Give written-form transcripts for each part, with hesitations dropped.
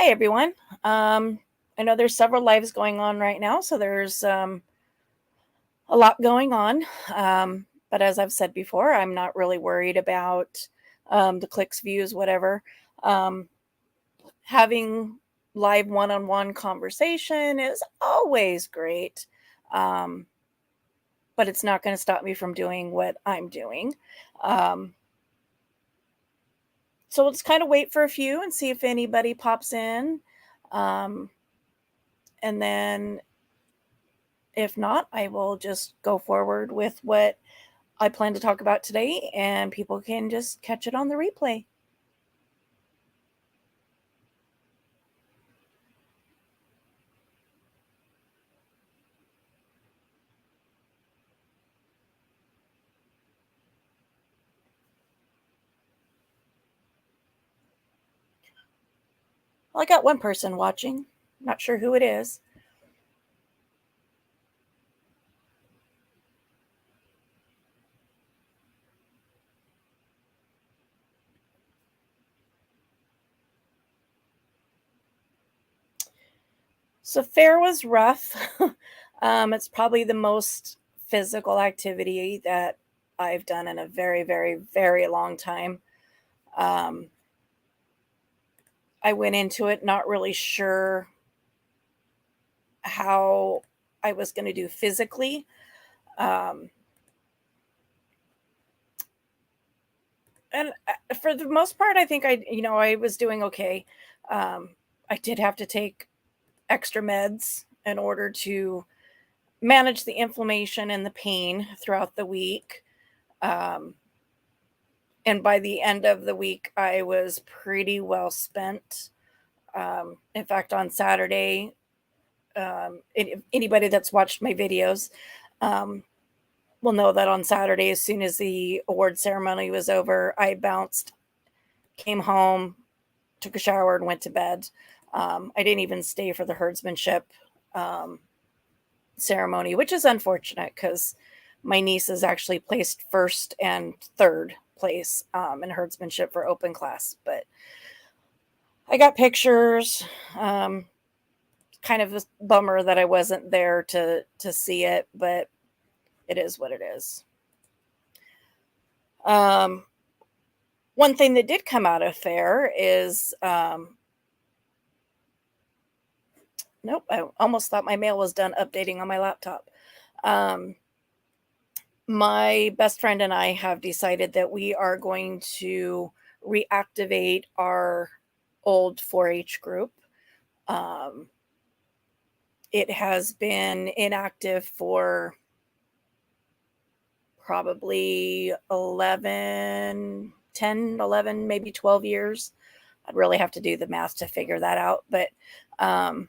Hi, everyone. I know there's several lives going on right now, so there's a lot going on. But as I've said before, I'm not really worried about the clicks, views, whatever. Um, Having live one on one conversation is always great, um, but it's not going to stop me from doing what I'm doing. Um, so we'll just kind of wait for a few and see if anybody pops in. Um, and then if not, I will just go forward with what I plan to talk about today, and people can just catch it on the replay. Well, I got one person watching. Not sure who it is. So, fair was rough. It's probably the most physical activity that I've done in a very, very, very long time. Um, I went into it not really sure how I was going to do physically. Um, and for the most part, I think I was doing okay. Um, I did have to take extra meds in order to manage the inflammation and the pain throughout the week. Um, and by the end of the week, I was pretty well spent. In fact, on Saturday, anybody that's watched my videos um, will know that on Saturday, as soon as the award ceremony was over, I bounced, came home, took a shower, and went to bed. I didn't even stay for the herdsmanship um, ceremony, which is unfortunate because my nieces actually placed first and third place in herdsmanship for open class. But I got pictures. Kind of a bummer that I wasn't there to see it, but it is what it is. Um, One thing that did come out of fair is nope, I almost thought my mail was done updating on my laptop. Um, my best friend and I have decided that we are going to reactivate our old 4 H group. Um, it has been inactive for probably 11, 10, 11, maybe 12 years. I'd really have to do the math to figure that out. But um,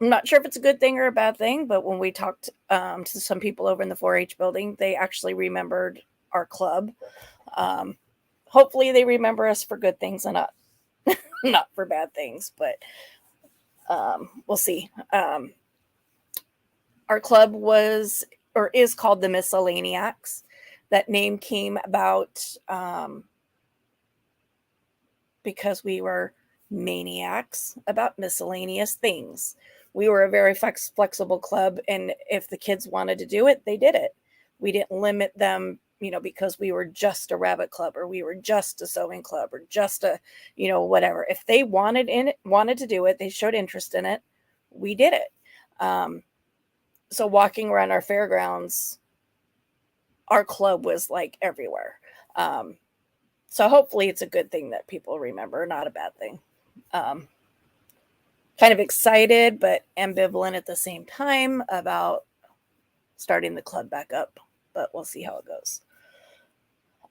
I'm not sure if it's a good thing or a bad thing, but when we talked to some people over in the 4 H building, they actually remembered our club. Um, Hopefully, they remember us for good things and not for bad things, but we'll see. Our club was or is called the Miscellaneacs. That name came about because we were maniacs about miscellaneous things. We were a very flexible club, and if the kids wanted to do it, they did it. We didn't limit them, because we were just a rabbit club or we were just a sewing club or just a, whatever. If they wanted to do it, they showed interest in it, we did it. So walking around our fairgrounds, our club was like everywhere. Um, so hopefully it's a good thing that people remember, not a bad thing. Um, Kind of excited, but ambivalent at the same time about starting the club back up, but we'll see how it goes.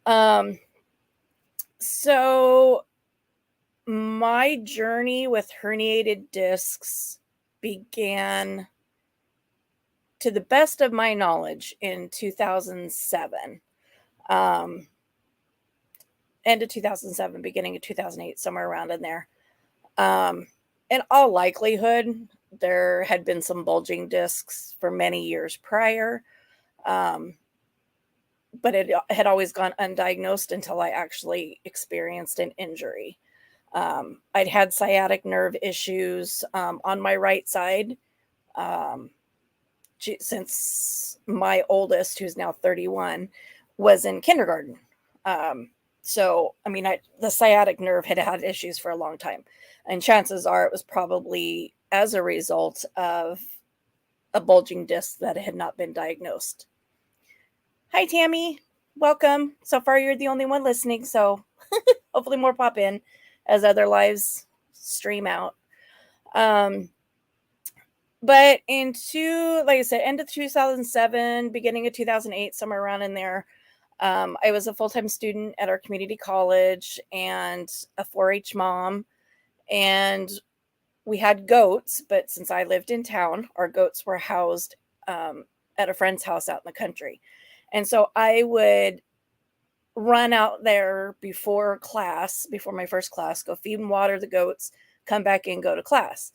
Um, so my journey with herniated discs began, to the best of my knowledge, in 2007. Um, End of 2007, beginning of 2008, somewhere around in there. Um, in all likelihood, there had been some bulging discs for many years prior, um, but it had always gone undiagnosed until I actually experienced an injury. I'd had sciatic nerve issues on my right side since my oldest, who's now 31, was in kindergarten. So, I mean, the sciatic nerve had issues for a long time. And chances are it was probably as a result of a bulging disc that had not been diagnosed. Hi, Tammy. Welcome. So far, you're the only one listening. So hopefully more pop in as other lives stream out. But like I said, end of 2007, beginning of 2008, somewhere around in there, I was a full-time student at our community college and a 4-H mom. And we had goats, but since I lived in town, our goats were housed at a friend's house out in the country. And so I would run out there before my first class, go feed and water the goats, come back in, go to class.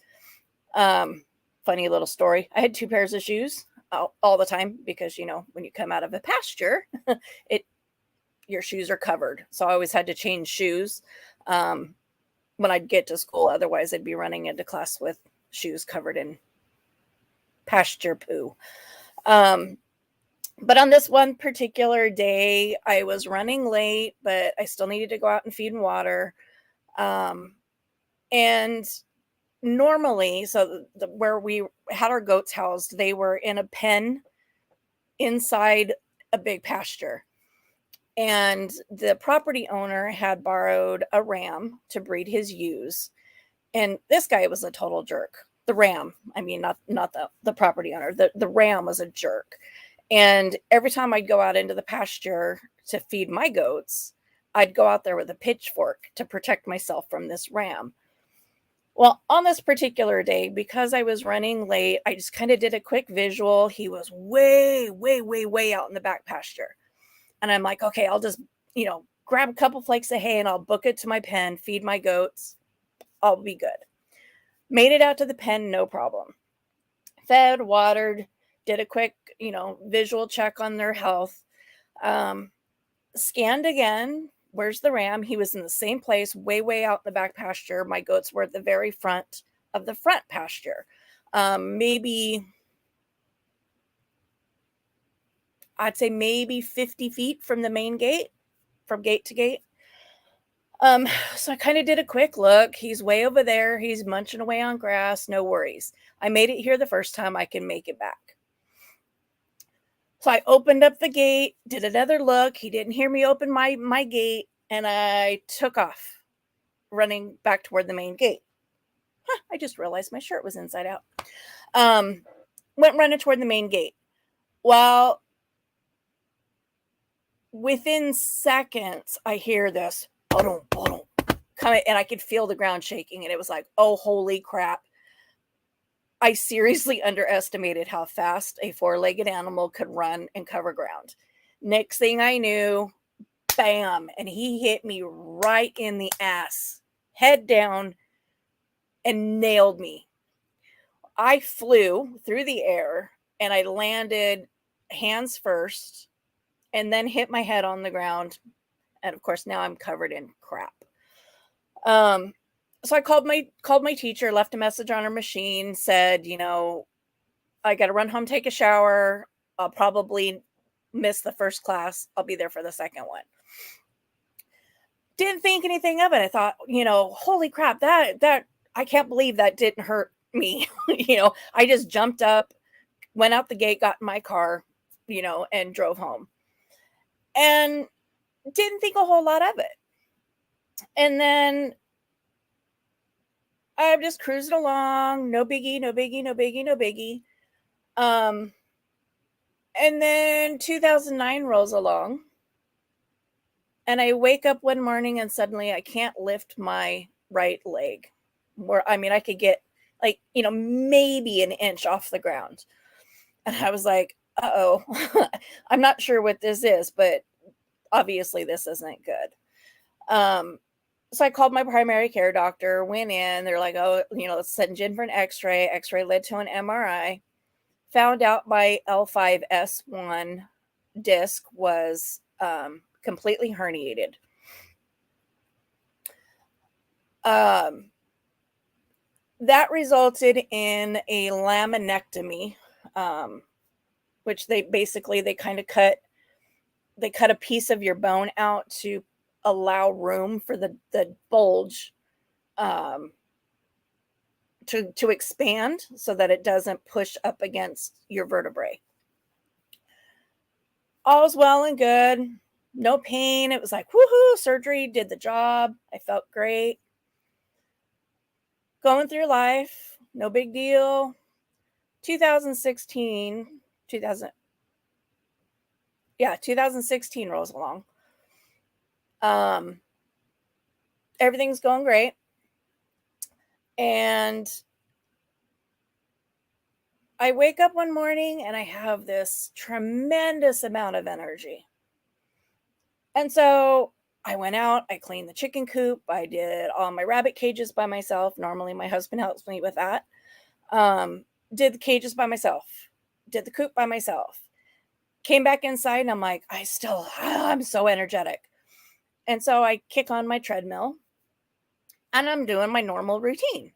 Funny little story. I had 2 pairs of shoes all the time because, when you come out of a pasture, your shoes are covered. So I always had to change shoes when I'd get to school. Otherwise, I'd be running into class with shoes covered in pasture poo. But on this one particular day, I was running late, but I still needed to go out and feed and water. And normally, so where we had our goats housed, they were in a pen inside a big pasture. And the property owner had borrowed a ram to breed his ewes. And this guy was a total jerk. The ram, I mean, not the property owner. The ram was a jerk. And every time I'd go out into the pasture to feed my goats, I'd go out there with a pitchfork to protect myself from this ram. Well, on this particular day, because I was running late, I just kind of did a quick visual. He was way, way, way, way out in the back pasture. And I'm like, okay, I'll just, grab a couple flakes of hay and I'll book it to my pen, feed my goats. I'll be good. Made it out to the pen, no problem. Fed, watered, did a quick, visual check on their health. Scanned again. Where's the ram? He was in the same place, way, way out in the back pasture. My goats were at the very front of the front pasture. Maybe 50 feet from the main gate, from gate to gate. So I kind of did a quick look. He's way over there. He's munching away on grass. No worries. I made it here the first time. I can make it back. So I opened up the gate, did another look. He didn't hear me open my gate, and I took off, running back toward the main gate. I just realized my shirt was inside out. Went running toward the main gate. Well, within seconds, I hear this coming, and I could feel the ground shaking, and it was like, oh, holy crap. I seriously underestimated how fast a 4-legged animal could run and cover ground. Next thing I knew, bam, and he hit me right in the ass, head down, and nailed me. I flew through the air, and I landed hands first, and then hit my head on the ground. And of course, now I'm covered in crap. So I called my teacher, left a message on her machine, said, I got to run home, take a shower. I'll probably miss the first class. I'll be there for the second one. Didn't think anything of it. I thought, holy crap, that I can't believe that didn't hurt me. I just jumped up, went out the gate, got in my car, and drove home. And didn't think a whole lot of it. And then I'm just cruising along. No biggie, no biggie, no biggie, no biggie. And then 2009 rolls along. And I wake up one morning and suddenly I can't lift my right leg. I could get maybe an inch off the ground. And I was like, uh-oh, I'm not sure what this is, but obviously this isn't good. So I called my primary care doctor, went in. They're like, oh, let's send you in for an x-ray. X-ray led to an MRI. Found out my L5S1 disc was completely herniated. Um, that resulted in a laminectomy, which they kind of cut a piece of your bone out to allow room for the bulge um, to expand so that it doesn't push up against your vertebrae. All's well and good. No pain. It was like, woohoo, surgery did the job. I felt great. Going through life, no big deal. 2016, 2000, yeah, 2016 rolls along. Everything's going great. And I wake up one morning and I have this tremendous amount of energy. And so I went out, I cleaned the chicken coop, I did all my rabbit cages by myself. Normally my husband helps me with that. Did the cages by myself, did the coop by myself. Came back inside and I'm like, I'm so energetic. And so I kick on my treadmill and I'm doing my normal routine.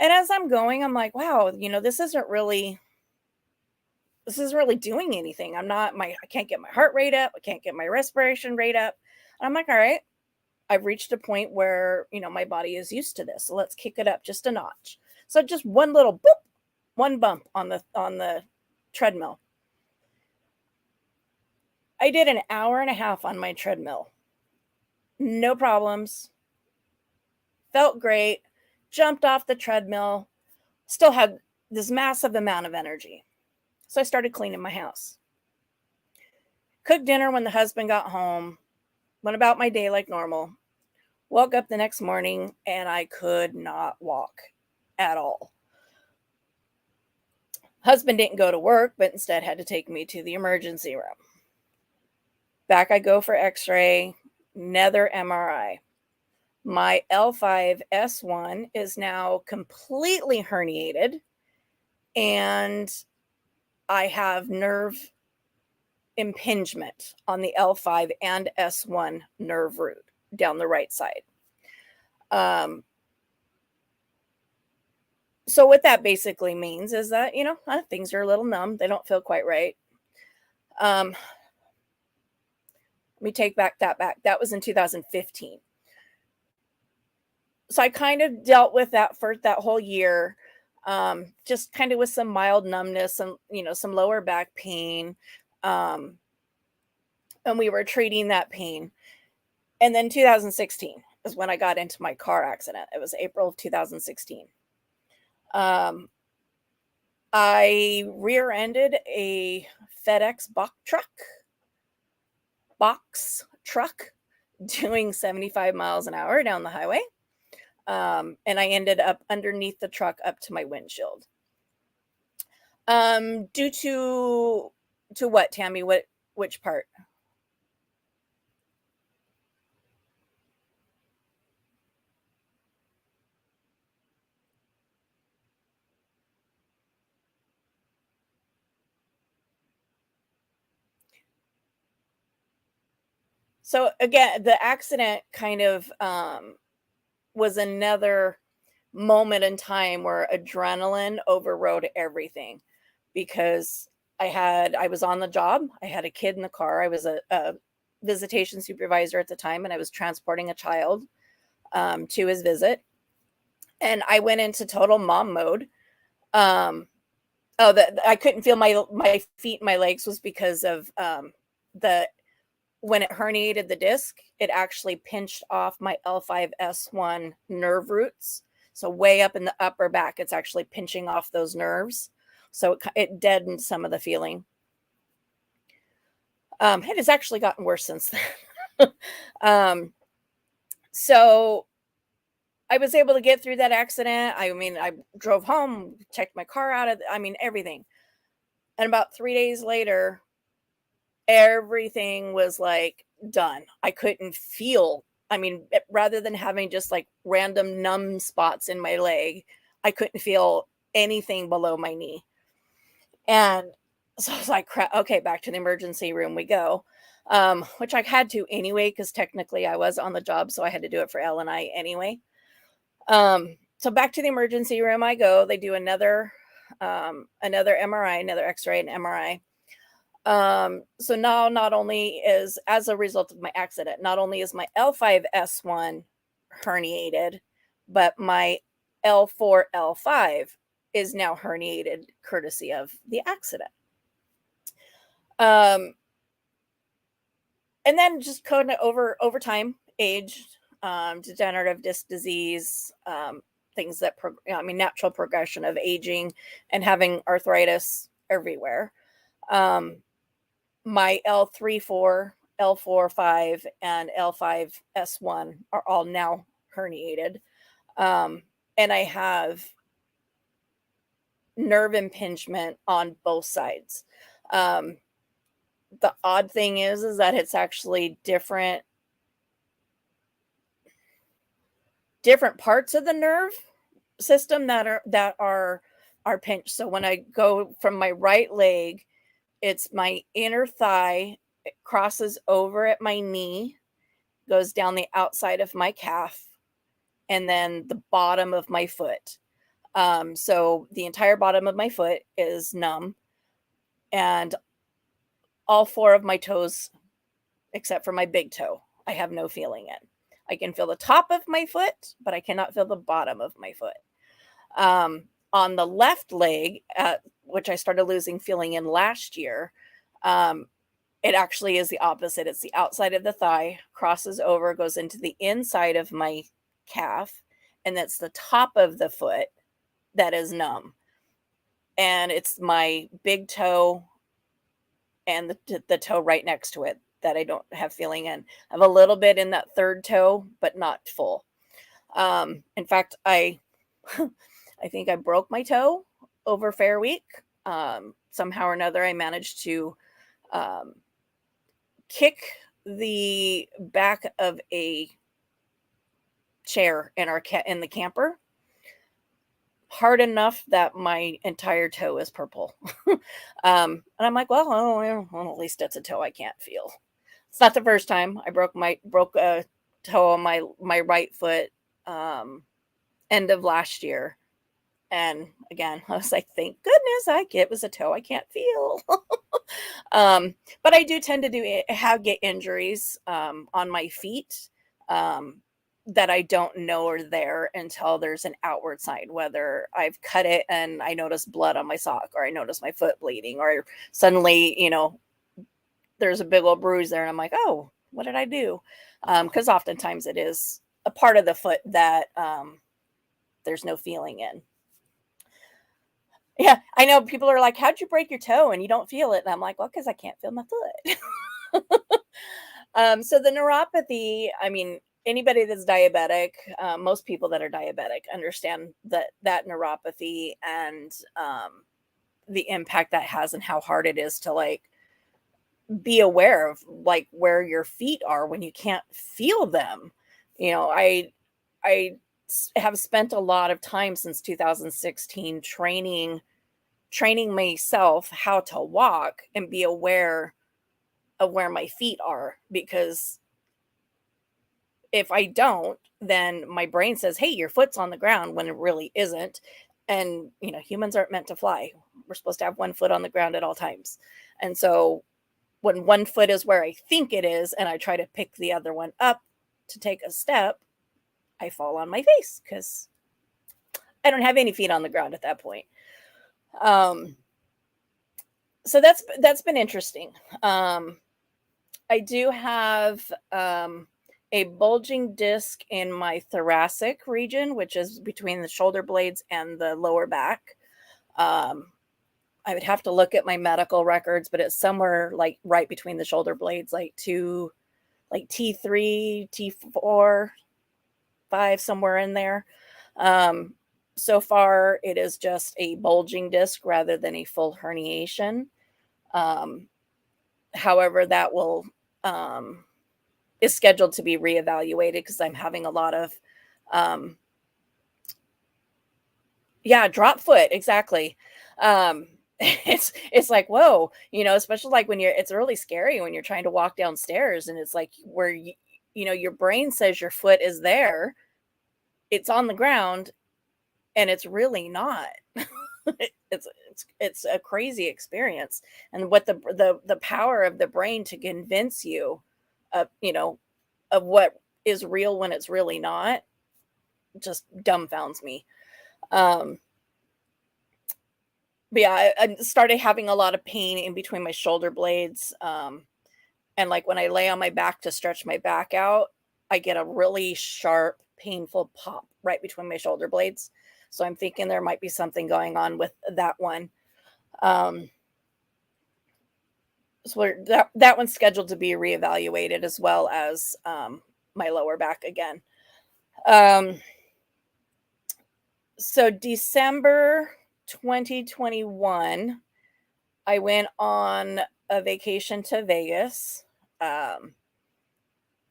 And as I'm going, I'm like, wow, this isn't really doing anything. I can't get my heart rate up. I can't get my respiration rate up. And I'm like, all right, I've reached a point where, my body is used to this. So let's kick it up just a notch. So just one little boop, one bump on the treadmill. I did an hour and a half on my treadmill. No problems. Felt great. Jumped off the treadmill. Still had this massive amount of energy. So I started cleaning my house. Cooked dinner when the husband got home. Went about my day like normal. Woke up the next morning and I could not walk at all. Husband didn't go to work, but instead had to take me to the emergency room. Back I go for x-ray, another MRI. My L5-S1 is now completely herniated and I have nerve impingement on the L5 and S1 nerve root down the right side. So what that basically means is that, things are a little numb. They don't feel quite right. Let me take that back. That was in 2015. So I kind of dealt with that for that whole year, just kind of with some mild numbness and, some lower back pain. And we were treating that pain. And then 2016 is when I got into my car accident. It was April of 2016. I rear-ended a FedEx box truck doing 75 miles an hour down the highway. And I ended up underneath the truck up to my windshield. Due to what, Tammy? Which part? So again, the accident kind of was another moment in time where adrenaline overrode everything, because I was on the job. I had a kid in the car. I was a visitation supervisor at the time, and I was transporting a child to his visit. And I went into total mom mode. I couldn't feel my feet, my legs was because of when it herniated the disc, it actually pinched off my L5-S1 nerve roots. So way up in the upper back, it's actually pinching off those nerves. So it deadened some of the feeling. It has actually gotten worse since then. So I was able to get through that accident. I drove home, checked my car out everything. And about 3 days later, everything was like done. I couldn't feel, rather than having just like random numb spots in my leg, I couldn't feel anything below my knee. And so I was like, crap, okay, back to the emergency room we go. which I had to anyway, because technically I was on the job, so I had to do it for L&I anyway. So back to the emergency room I go. They do another MRI, another X-ray and MRI. So now not only is, as a result of my accident, not only is my L5S1 herniated, but my L4, L5 is now herniated courtesy of the accident. And then just kind of over time, age, degenerative disc disease, things that, natural progression of aging and having arthritis everywhere. My L3, 4, L4, 5, and L5, S1 are all now herniated. And I have nerve impingement on both sides. The odd thing is that it's actually different parts of the nerve system that are pinched. So when I go from my right leg, it's my inner thigh, it crosses over at my knee, goes down the outside of my calf, and then the bottom of my foot. So the entire bottom of my foot is numb, and all 4 of my toes, except for my big toe, I have no feeling in. I can feel the top of my foot, but I cannot feel the bottom of my foot. On the left leg, which I started losing feeling in last year, it actually is the opposite. It's the outside of the thigh, crosses over, goes into the inside of my calf, and that's the top of the foot that is numb. And it's my big toe and the toe right next to it that I don't have feeling in. I have a little bit in that third toe, but not full. In fact, I think I broke my toe over Fair Week. Somehow or another, I managed to kick the back of a chair in the camper hard enough that my entire toe is purple. And I'm like, well, at least it's a toe I can't feel. It's not the first time I broke a toe on my right foot end of last year. And again, I was like, thank goodness it was a toe I can't feel. But I do tend to get injuries on my feet that I don't know are there until there's an outward sign, whether I've cut it and I notice blood on my sock, or I notice my foot bleeding, or suddenly, there's a big old bruise there and I'm like, oh, what did I do? Because oftentimes it is a part of the foot that there's no feeling in. Yeah, I know people are like, how'd you break your toe and you don't feel it? And I'm like, well, because I can't feel my foot. So the neuropathy, anybody that's diabetic, most people that are diabetic understand that neuropathy and the impact that has and how hard it is to be aware of where your feet are when you can't feel them. I have spent a lot of time since 2016 training myself how to walk and be aware of where my feet are, because if I don't, then my brain says, hey, your foot's on the ground, when it really isn't. And humans aren't meant to fly. We're supposed to have one foot on the ground at all times. And so when one foot is where I think it is and I try to pick the other one up to take a step, I fall on my face because I don't have any feet on the ground at that point. So that's been interesting. I do have a bulging disc in my thoracic region, which is between the shoulder blades and the lower back. I would have to look at my medical records, but it's somewhere right between the shoulder blades, T3, T4, 5, somewhere in there. So far, it is just a bulging disc rather than a full herniation. However, that will is scheduled to be reevaluated because I'm having a lot of drop foot, exactly. it's like, whoa, especially like when it's really scary when you're trying to walk downstairs and it's like where your brain says your foot is there, it's on the ground, and it's really not. It's a crazy experience, and what the power of the brain to convince you of of what is real when it's really not just dumbfounds me. Um, but yeah, I started having a lot of pain in between my shoulder blades. And like when I lay on my back to stretch my back out, I get a really sharp, painful pop right between my shoulder blades. So I'm thinking there might be something going on with that one. Um, so that one's scheduled to be reevaluated, as well as my lower back again. Um, so December 2021, I went on a vacation to Vegas.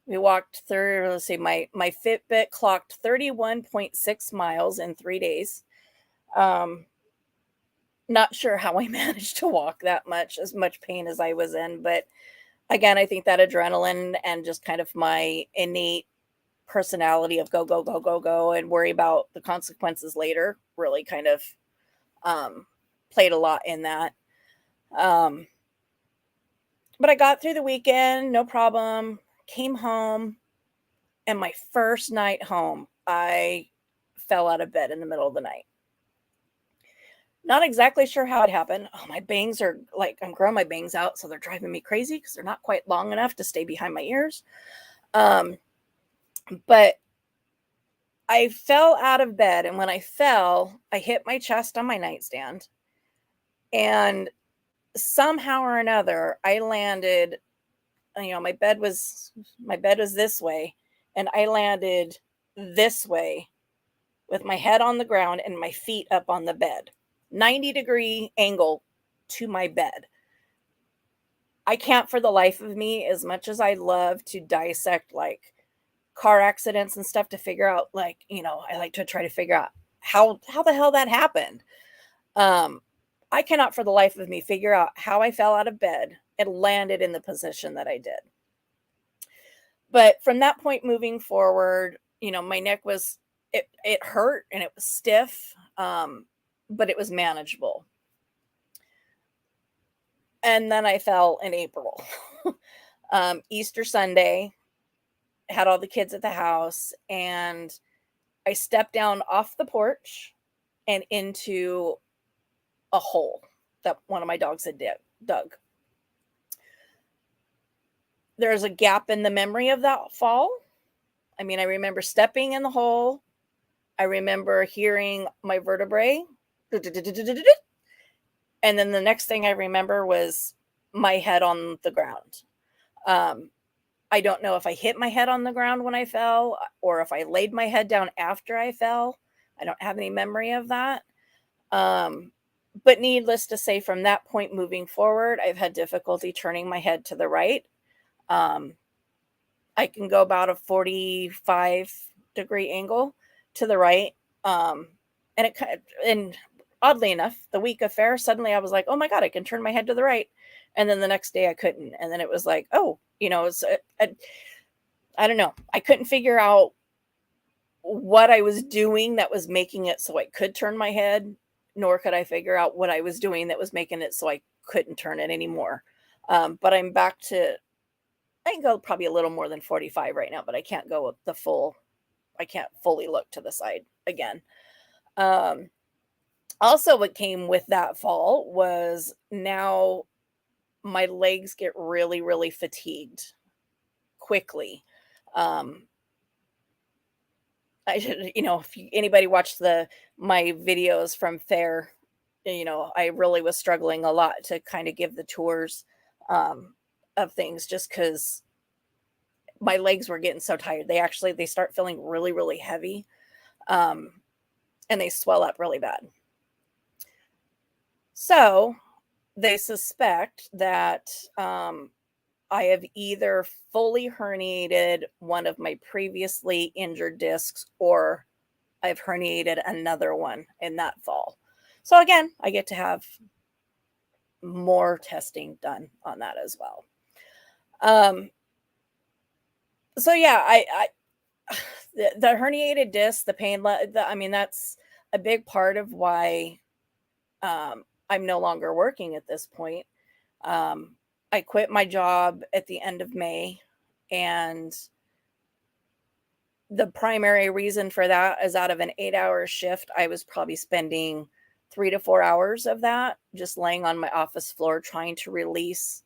We walked through, let's see, my Fitbit clocked 31.6 miles in 3 days. Um, Not sure how I managed to walk that much, as much pain as I was in. But again, I think that adrenaline and just kind of my innate personality of go, go, go, go, go, and worry about the consequences later really kind of um, played a lot in that. Um, but I got through the weekend, no problem, came home, and my first night home, I fell out of bed in the middle of the night. Not exactly sure how it happened. Oh, my bangs are like, I'm growing my bangs out, so they're driving me crazy because they're not quite long enough to stay behind my ears. Um, but I fell out of bed, and when I fell, I hit my chest on my nightstand, and somehow or another, I landed. My bed was this way, and I landed this way with my head on the ground and my feet up on the bed, 90-degree angle to my bed. I can't for the life of me, as much as I love to dissect like car accidents and stuff to figure out, like, I like to try to figure out how the hell that happened. Um, I cannot for the life of me figure out how I fell out of bed and landed in the position that I did. But from that point moving forward, my neck was, it hurt and it was stiff, but it was manageable. And then I fell in April. Easter Sunday, had all the kids at the house, and I stepped down off the porch and into a hole that one of my dogs had dug. There's a gap in the memory of that fall. I mean, I remember stepping in the hole. I remember hearing my vertebrae. And then the next thing I remember was my head on the ground. I don't know if I hit my head on the ground when I fell or if I laid my head down after I fell. I don't have any memory of that. But needless to say, from that point moving forward, I've had difficulty turning my head to the right. I can go about a 45-degree angle to the right. And oddly enough, the week of fair, suddenly I was like, oh my God, I can turn my head to the right. And then the next day I couldn't. And then it was like, oh, I don't know. I couldn't figure out what I was doing that was making it so I could turn my head, nor could I figure out what I was doing that was making it so I couldn't turn it anymore. But I'm back to, I can go probably a little more than 45 right now, but I can't go with I can't fully look to the side again. Also, what came with that fall was now my legs get really, really fatigued quickly. If anybody watched my videos from fair, I really was struggling a lot to kind of give the tours of things, just because my legs were getting so tired. They start feeling really, really heavy, and they swell up really bad. So they suspect that I have either fully herniated one of my previously injured discs, or I've herniated another one in that fall. So again, I get to have more testing done on that as well. So yeah, the herniated disc, the pain, I mean, that's a big part of why I'm no longer working at this point. I quit my job at the end of May, and the primary reason for that is out of an 8-hour shift, I was probably spending 3 to 4 hours of that just laying on my office floor trying to release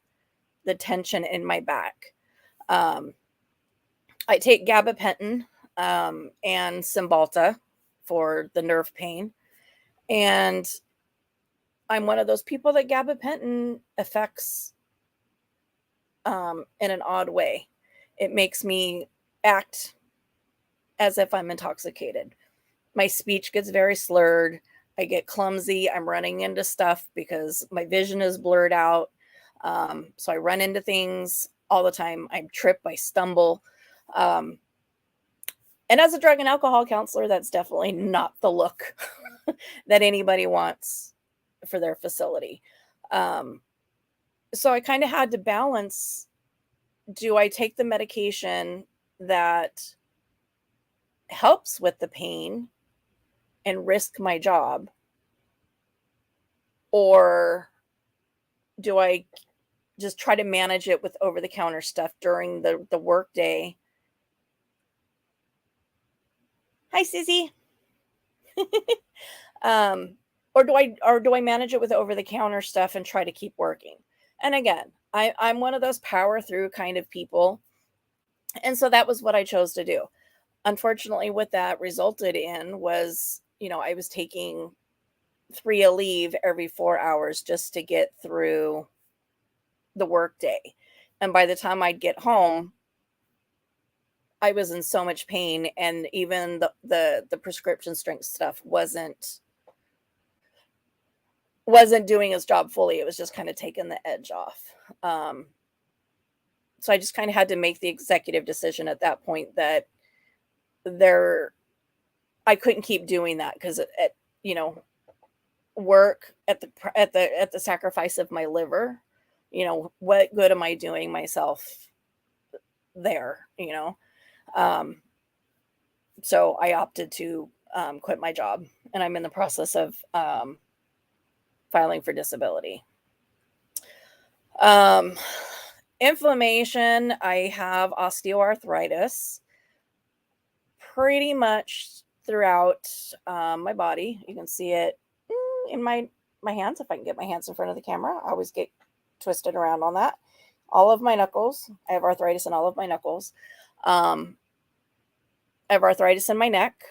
the tension in my back. I take gabapentin and Cymbalta for the nerve pain. And I'm one of those people that gabapentin affects in an odd way. It makes me act as if I'm intoxicated. My speech gets very slurred. I get clumsy. I'm running into stuff because my vision is blurred out. So I run into things all the time. I trip, I stumble. And as a drug and alcohol counselor, that's definitely not the look that anybody wants for their facility. So I kind of had to balance, do I take the medication that helps with the pain and risk my job? Or do I just try to manage it with over-the-counter stuff during the work day? Hi, Sissy. Or do I manage it with over-the-counter stuff and try to keep working? And again, I'm one of those power through kind of people. And so that was what I chose to do. Unfortunately, what that resulted in was, I was taking 3 a leave every 4 hours just to get through the work day. And by the time I'd get home, I was in so much pain, and even the prescription strength stuff wasn't doing its job fully. It was just kind of taking the edge off. So I just kind of had to make the executive decision at that point that I couldn't keep doing that, because at work at the sacrifice of my liver, what good am I doing myself there? So I opted to quit my job, and I'm in the process of filing for disability. Inflammation, I have osteoarthritis pretty much throughout my body. You can see it in my hands. If I can get my hands in front of the camera, I always get twisted around on that. All of my knuckles. I have arthritis in all of my knuckles. I have arthritis in my neck.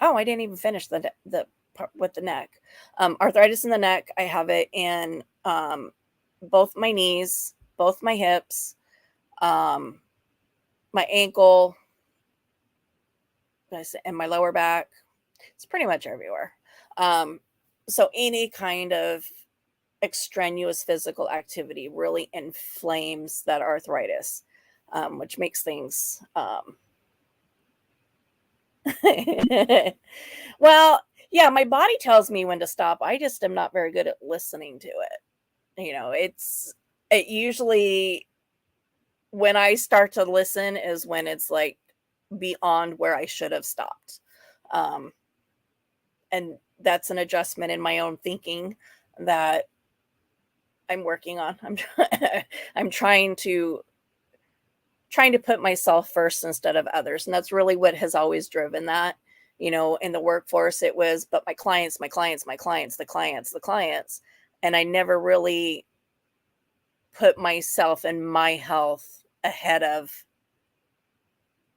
Oh, I didn't even finish the part with the neck. Arthritis in the neck. I have it in both my knees, both my hips, my ankle, and my lower back. It's pretty much everywhere. So any kind of extraneous physical activity really inflames that arthritis, which makes things well, yeah, my body tells me when to stop. I just am not very good at listening to it. It usually, when I start to listen, is when it's like beyond where I should have stopped. And that's an adjustment in my own thinking that I'm working on. I'm trying to put myself first instead of others. And that's really what has always driven that. In the workforce, it was, but my clients, my clients, my clients, the clients, the clients. And I never really put myself and my health ahead of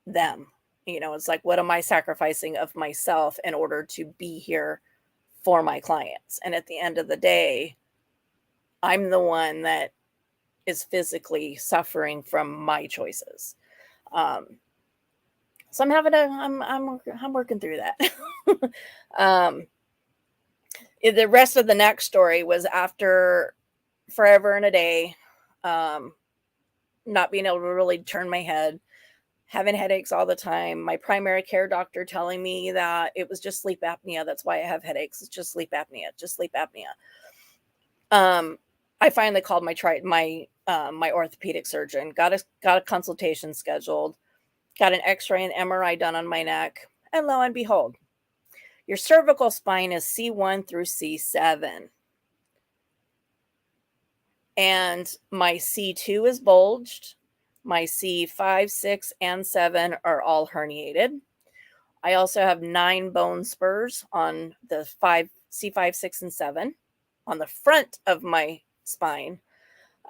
them. It's like, what am I sacrificing of myself in order to be here for my clients? And at the end of the day, I'm the one that is physically suffering from my choices. So I'm working through that. The rest of the next story was after forever and a day, not being able to really turn my head, having headaches all the time. My primary care doctor telling me that it was just sleep apnea. That's why I have headaches. It's just sleep apnea. Just sleep apnea. I finally called my orthopedic surgeon, got a consultation scheduled, got an X-ray and MRI done on my neck, and lo and behold, your cervical spine is C1 through C7. And my C2 is bulged. My C5, 6, and 7 are all herniated. I also have 9 bone spurs on the C5, 6, and 7 on the front of my spine,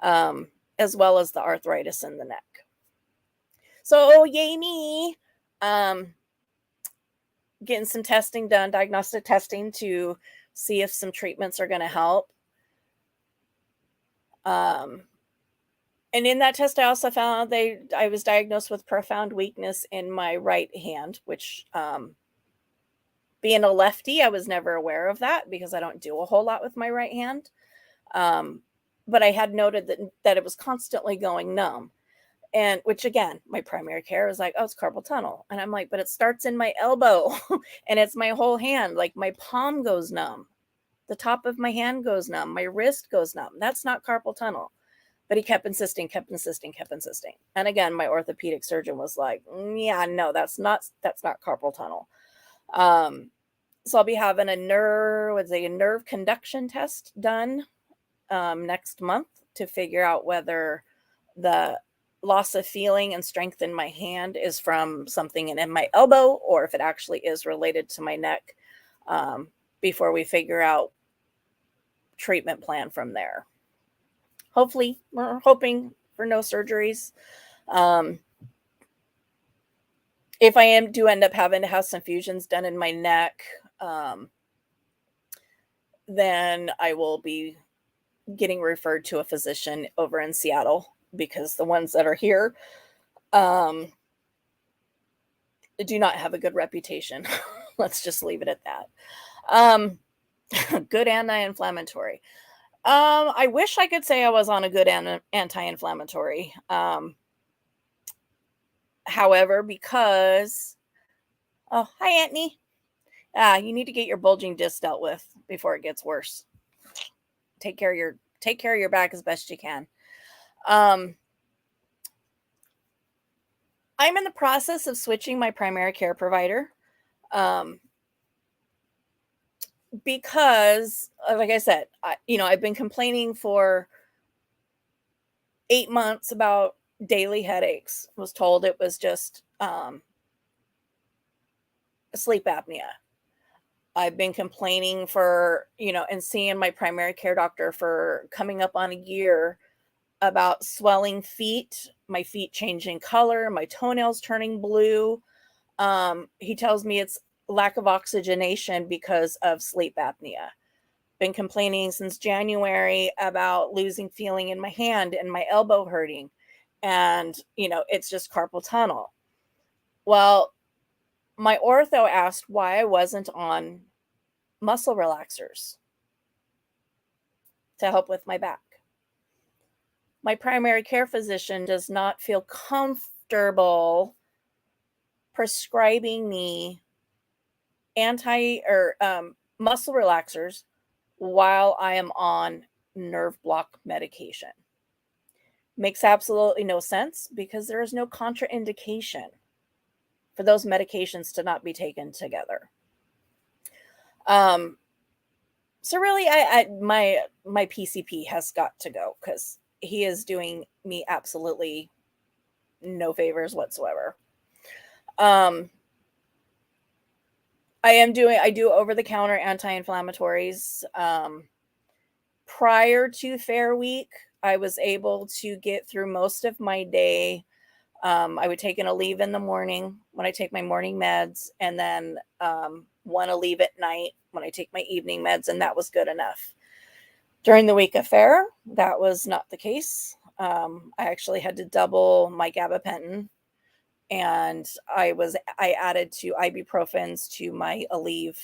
as well as the arthritis in the neck. So, yay me. Getting some testing done, diagnostic testing, to see if some treatments are going to help. And in that test, I also found I was diagnosed with profound weakness in my right hand, which, being a lefty, I was never aware of that because I don't do a whole lot with my right hand. But I had noted that it was constantly going numb. And which, again, my primary care was like, oh, it's carpal tunnel. And I'm like, but it starts in my elbow and it's my whole hand. Like, my palm goes numb. The top of my hand goes numb. My wrist goes numb. That's not carpal tunnel. But he kept insisting. And again, my orthopedic surgeon was like, yeah, no, that's not carpal tunnel. So I'll be having a nerve conduction test done next month to figure out whether the loss of feeling and strength in my hand is from something in my elbow, or if it actually is related to my neck, before we figure out treatment plan from there. Hopefully, we're hoping for no surgeries. If I do end up having to have some fusions done in my neck, then I will be getting referred to a physician over in Seattle, because the ones that are here do not have a good reputation. Let's just leave it at that. Good anti-inflammatory. I wish I could say I was on a good anti-inflammatory. However, because, oh, hi, Anthony. You need to get your bulging disc dealt with before it gets worse. Take care of your back as best you can. I'm in the process of switching my primary care provider. Because, like I said, I've been complaining for 8 months about daily headaches. Was told it was just sleep apnea. I've been complaining and seeing my primary care doctor for coming up on a year about swelling feet, my feet changing color, my toenails turning blue. He tells me it's lack of oxygenation because of sleep apnea. Been complaining since January about losing feeling in my hand and my elbow hurting. And, it's just carpal tunnel. Well, my ortho asked why I wasn't on muscle relaxers to help with my back. My primary care physician does not feel comfortable prescribing me muscle relaxers while I am on nerve block medication. Makes absolutely no sense, because there is no contraindication for those medications to not be taken together. So really, my PCP has got to go, because he is doing me absolutely no favors whatsoever. I do over-the-counter anti-inflammatories. Prior to Fair Week, I was able to get through most of my day. I would take an Aleve in the morning when I take my morning meds, and then one Aleve at night when I take my evening meds, and that was good enough. During the week of Fair, that was not the case. I actually had to double my gabapentin, and I added 2 ibuprofens to my Aleve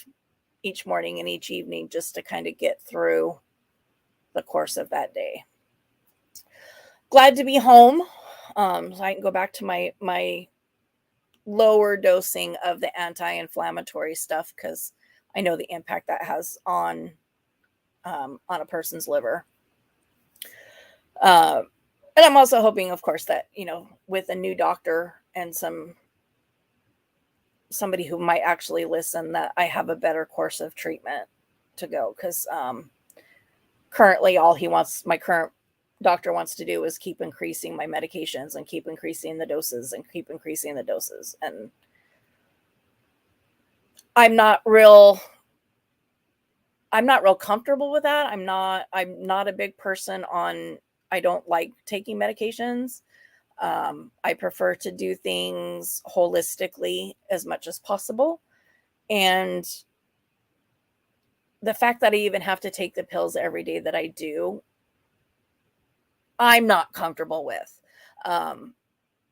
each morning and each evening, just to kind of get through the course of that day. Glad to be home, so I can go back to my lower dosing of the anti-inflammatory stuff, because I know the impact that has on a person's liver. Uh, and I'm also hoping, of course, that, with a new doctor and somebody who might actually listen, that I have a better course of treatment to go. Because currently, all my current doctor wants to do is keep increasing my medications and keep increasing the doses and keep increasing the doses. And I'm not real comfortable with that. I'm not a big person on, I don't like taking medications. I prefer to do things holistically as much as possible. And the fact that I even have to take the pills every day that I do, I'm not comfortable with. Um,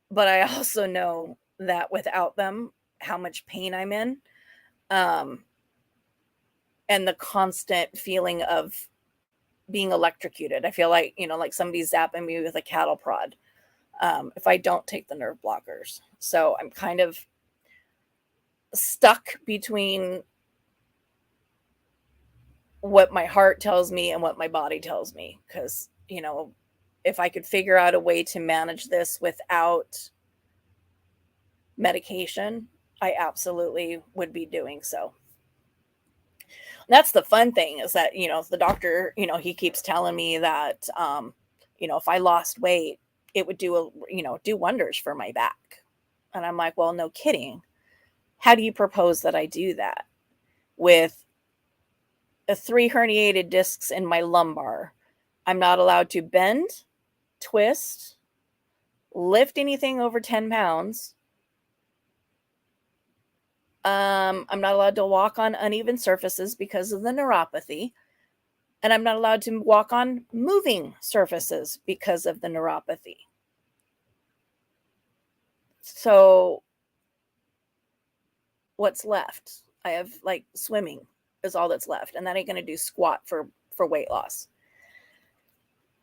but I also know that without them, how much pain I'm in. Um, and the constant feeling of being electrocuted. I feel like, like somebody's zapping me with a cattle prod, if I don't take the nerve blockers. So I'm kind of stuck between what my heart tells me and what my body tells me. Because, if I could figure out a way to manage this without medication, I absolutely would be doing so. That's the fun thing, is that, the doctor, he keeps telling me that, if I lost weight, it would do wonders for my back. And I'm like, well, no kidding. How do you propose that I do that with 3 herniated discs in my lumbar? I'm not allowed to bend, twist, lift anything over 10 pounds. I'm not allowed to walk on uneven surfaces because of the neuropathy. And I'm not allowed to walk on moving surfaces because of the neuropathy. So what's left? I have like swimming is all that's left. And that ain't going to do squat for weight loss.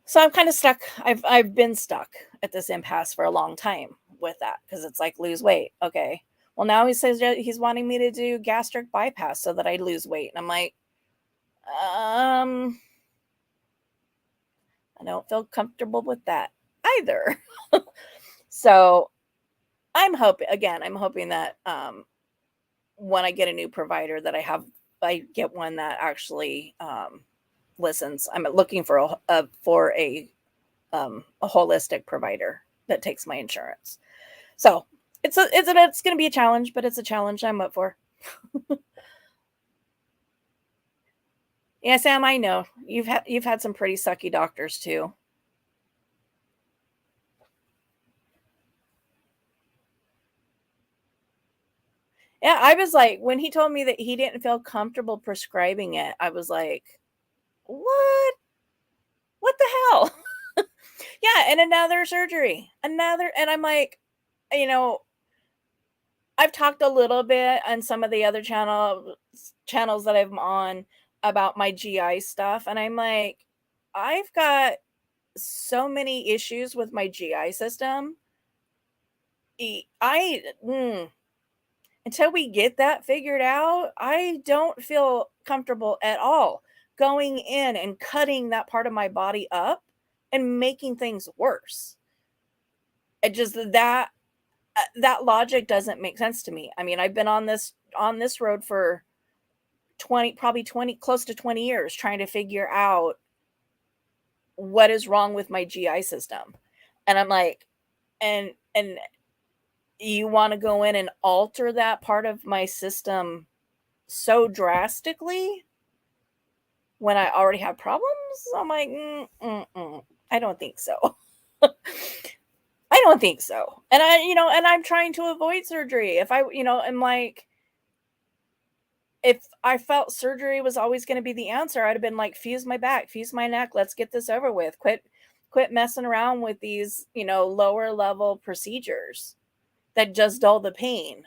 So I'm kind of stuck. I've been stuck at this impasse for a long time with that, because it's like, lose weight. Okay. Well, now he says he's wanting me to do gastric bypass so that I lose weight. And I'm like, I don't feel comfortable with that either. So I'm hoping that when I get a new provider, that I get one that actually listens. I'm looking for a holistic provider that takes my insurance. So it's going to be a challenge, but it's a challenge I'm up for. Yeah, Sam, I know you've had some pretty sucky doctors too. Yeah, I was like, when he told me that he didn't feel comfortable prescribing it, I was like, what? What the hell? Yeah, and another surgery. And I'm like, you know, I've talked a little bit on some of the other channels that I'm on about my GI stuff, and I'm like, I've got so many issues with my GI system. I until we get that figured out, I don't feel comfortable at all going in and cutting that part of my body up and making things worse. It just that logic doesn't make sense to me. I mean, I've been on this road for 20 close to 20 years trying to figure out what is wrong with my GI system. And I'm like, and you want to go in and alter that part of my system so drastically when I already have problems? I'm like, I don't think so. I don't think so. And and I'm trying to avoid surgery. If I'm like, if I felt surgery was always going to be the answer, I'd have been like, fuse my back, fuse my neck. Let's get this over with. Quit messing around with these, lower level procedures that just dull the pain.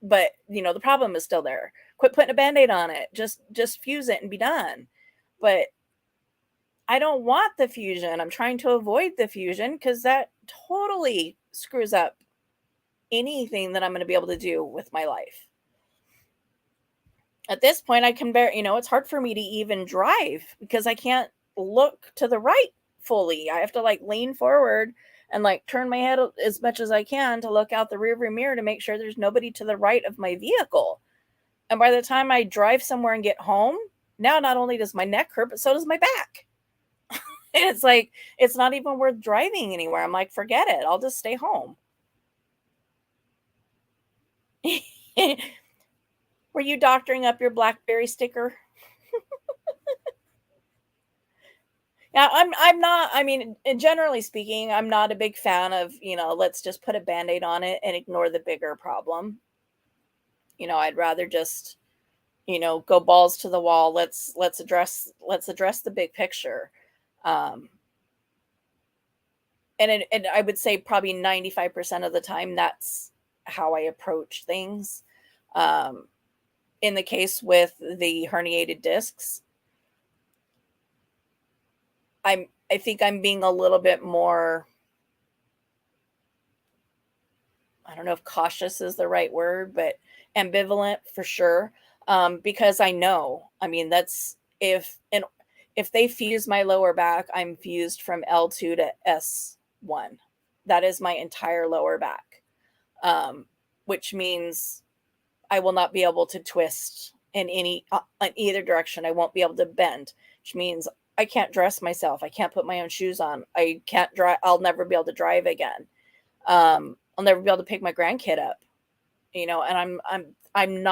But, the problem is still there. Quit putting a Band-Aid on it. Just fuse it and be done. But I don't want the fusion. I'm trying to avoid the fusion because that totally screws up anything that I'm going to be able to do with my life. At this point, I can bear, it's hard for me to even drive because I can't look to the right fully. I have to like lean forward and like turn my head as much as I can to look out the rearview mirror to make sure there's nobody to the right of my vehicle. And by the time I drive somewhere and get home, now not only does my neck hurt, but so does my back. And it's like, it's not even worth driving anywhere. I'm like, forget it. I'll just stay home. Were you doctoring up your BlackBerry sticker? Yeah, I'm not, I mean, generally speaking, I'm not a big fan of, let's just put a Band-Aid on it and ignore the bigger problem. I'd rather just, go balls to the wall. Let's address the big picture. Um, and I would say probably 95% of the time that's how I approach things. Um, in the case with the herniated discs, I think I'm being a little bit more, I don't know if cautious is the right word, but ambivalent for sure. Because I know, I mean, if they fuse my lower back, I'm fused from L2 to S1. That is my entire lower back, which means I will not be able to twist in either direction. I won't be able to bend, which means I can't dress myself. I can't put my own shoes on. I can't drive. I'll never be able to drive again. I'll never be able to pick my grandkid up, and I'm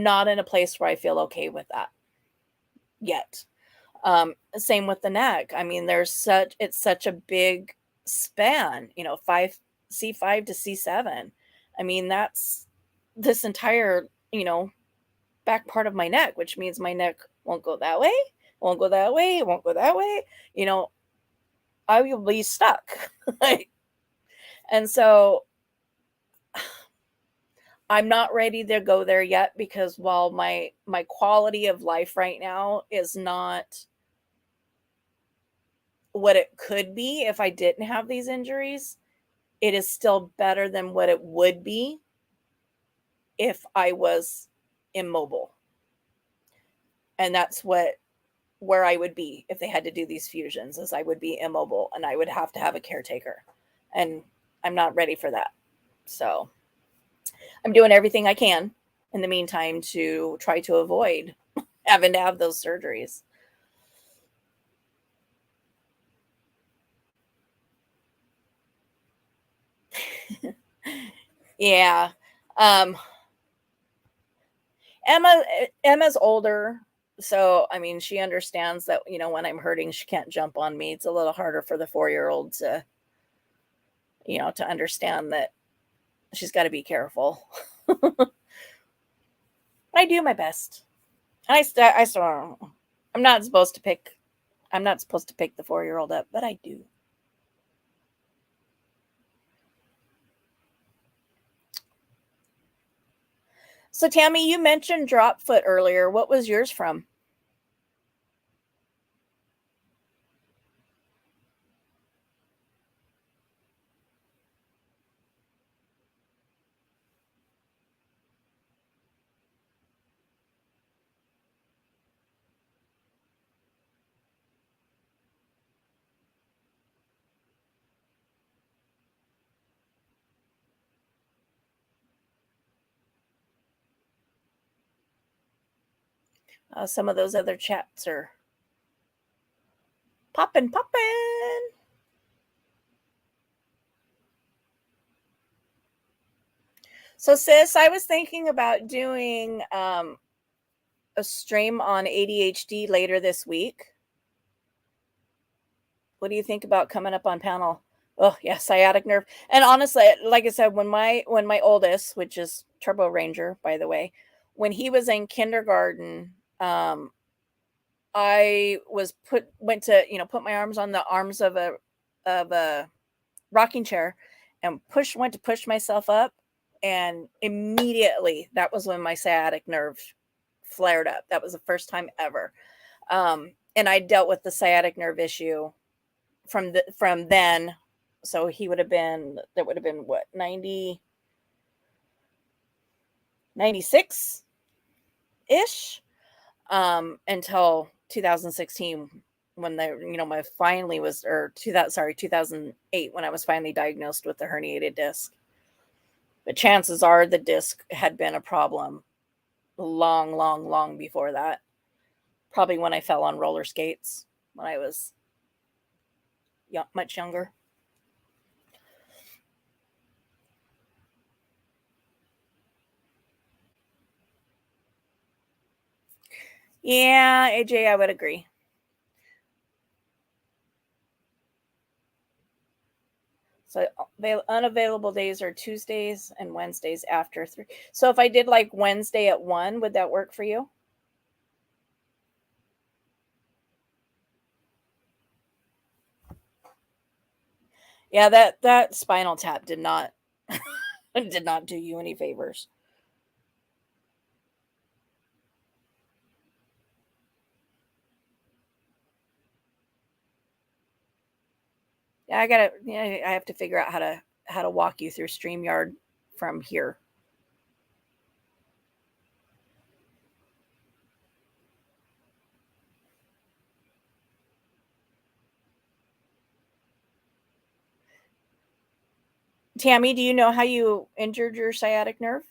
not in a place where I feel okay with that yet. Same with the neck. I mean, it's such a big span, C5 to C7. I mean, that's this entire, back part of my neck, which means my neck won't go that way, won't go that way, won't go that way. I will be stuck. And so I'm not ready to go there yet, because while my quality of life right now is not what it could be if I didn't have these injuries, it is still better than what it would be if I was immobile. And that's where I would be if they had to do these fusions, is I would be immobile and I would have to have a caretaker. And I'm not ready for that. So I'm doing everything I can in the meantime to try to avoid having to have those surgeries. Yeah. Um, Emma's older, so I mean, she understands that, when I'm hurting, she can't jump on me. It's a little harder for the 4-year-old to understand that she's got to be careful. I do my best. And I still, I'm not supposed to pick. I'm not supposed to pick the 4-year-old up, but I do. So Tammy, you mentioned drop foot earlier. What was yours from? Some of those other chats are popping, popping. So, sis, I was thinking about doing a stream on ADHD later this week. What do you think about coming up on panel? Oh, yeah, sciatic nerve. And honestly, like I said, when my oldest, which is Turbo Ranger, by the way, when he was in kindergarten, I went to, put my arms on the arms of a rocking chair and went to push myself up, and immediately that was when my sciatic nerve flared up. That was the first time ever. And I dealt with the sciatic nerve issue from then. So that would have been what, 96 ish, until 2016 when my finally was, or 2008 when I was finally diagnosed with the herniated disc. But chances are the disc had been a problem long, long, long before that. Probably when I fell on roller skates when I was much younger. Yeah, AJ, I would agree. So unavailable days are Tuesdays and Wednesdays after 3. So if I did like Wednesday at 1, would that work for you? Yeah, that spinal tap did not did not do you any favors. Yeah, I have to figure out how to walk you through StreamYard from here. Tammy, do you know how you injured your sciatic nerve?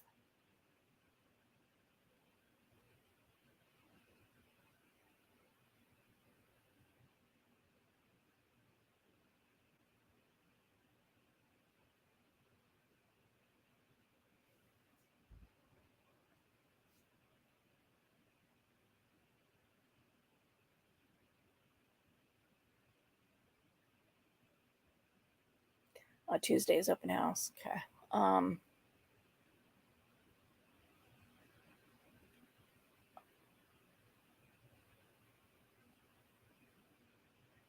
Tuesday's open house. Okay. Um,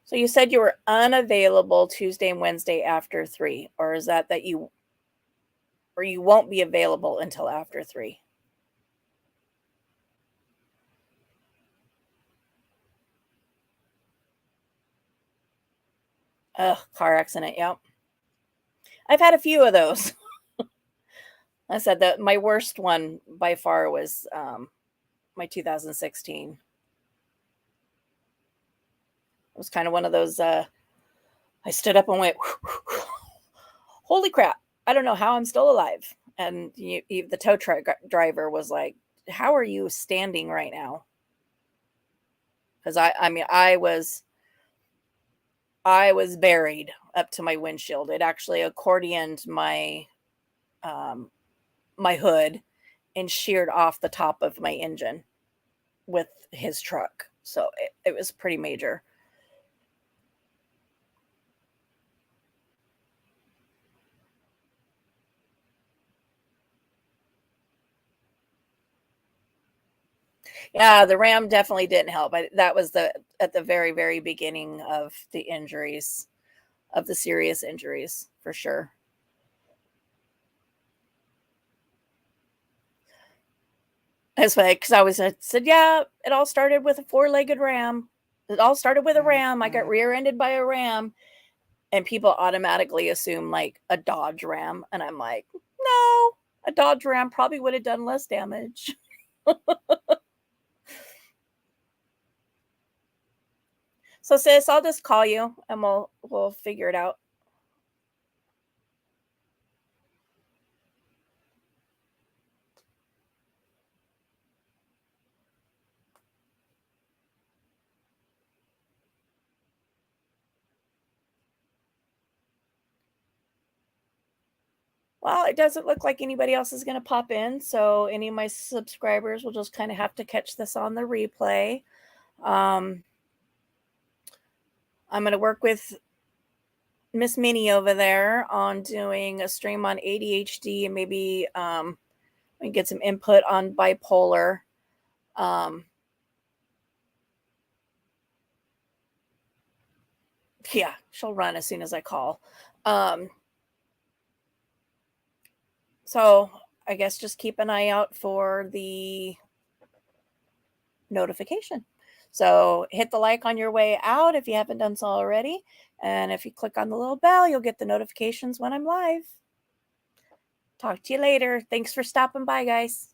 so you said you were unavailable Tuesday and Wednesday after 3, or is that you won't be available until after 3? Ugh, car accident. Yep. I've had a few of those. I said that my worst one by far was my 2016. It was kind of one of those. I stood up and went, "Holy crap! I don't know how I'm still alive." And the tow truck driver was like, "How are you standing right now?" Because I mean, I was buried up to my windshield. It actually accordioned um, my hood and sheared off the top of my engine with his truck. So it was pretty major. Yeah, the Ram definitely didn't help. That was at the very, very beginning of the injuries, of the serious injuries, for sure. That's why, because I said, yeah, it all started with a four-legged ram. It all started with a ram. I got rear-ended by a ram, and people automatically assume like a Dodge Ram, and I'm like, no, a Dodge Ram probably would have done less damage. So, sis, I'll just call you, and we'll figure it out. Well, it doesn't look like anybody else is going to pop in, so any of my subscribers will just kind of have to catch this on the replay. Um, I'm going to work with Miss Minnie over there on doing a stream on ADHD and maybe we can get some input on bipolar. Um, yeah, she'll run as soon as I call. Um, so I guess just keep an eye out for the notification. So hit the like on your way out if you haven't done so already. And if you click on the little bell, you'll get the notifications when I'm live. Talk to you later. Thanks for stopping by, guys.